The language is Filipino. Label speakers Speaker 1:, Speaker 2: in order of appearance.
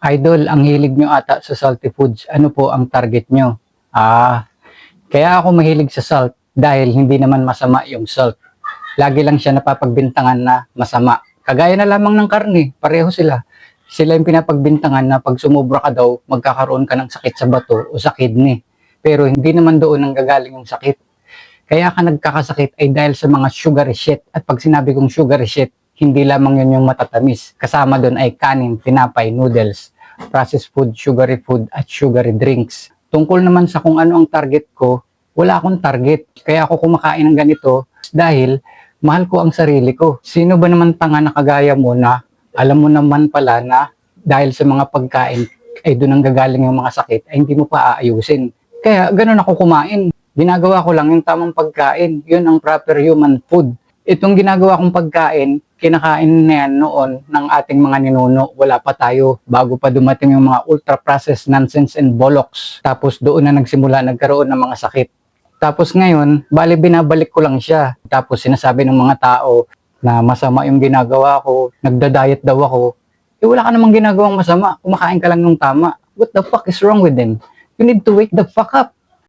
Speaker 1: Idol, ang hilig nyo ata sa salty foods. Ano po ang target nyo? Kaya ako mahilig sa salt dahil hindi naman masama yung salt. Lagi lang siya napapagbintangan na masama. Kagaya na lamang ng karne, pareho sila. Sila yung pinapagbintangan na pag sumubra ka daw, magkakaroon ka ng sakit sa bato o sa kidney. Pero hindi naman doon ang gagaling yung sakit. Kaya ka nagkakasakit ay dahil sa mga sugary shit. At pag sinabi kong sugary shit, hindi lamang yun yung matatamis. Kasama doon ay kanin, tinapay, noodles, processed food, sugary food, at sugary drinks. Tungkol naman sa kung ano ang target ko, wala akong target. Kaya ako kumakain ng ganito dahil mahal ko ang sarili ko. Sino ba naman tanga na kagaya mo na alam mo naman pala na dahil sa mga pagkain ay doon ang gagaling yung mga sakit ay hindi mo pa aayusin. Kaya ganun ako kumain. Ginagawa ko lang yung tamang pagkain. Yun ang proper human food. Itong ginagawa kong pagkain, kinakain na yan noon ng ating mga ninuno. Wala pa tayo bago pa dumating yung mga ultra-processed nonsense and bollocks. Tapos doon na nagsimula nagkaroon ng mga sakit. Tapos ngayon, bali binabalik ko lang siya. Tapos sinasabi ng mga tao na masama yung ginagawa ko, nagda-diet daw ako. Wala ka namang ginagawang masama. Kumakain ka lang ng tama. What the fuck is wrong with them? You need to wake the fuck up.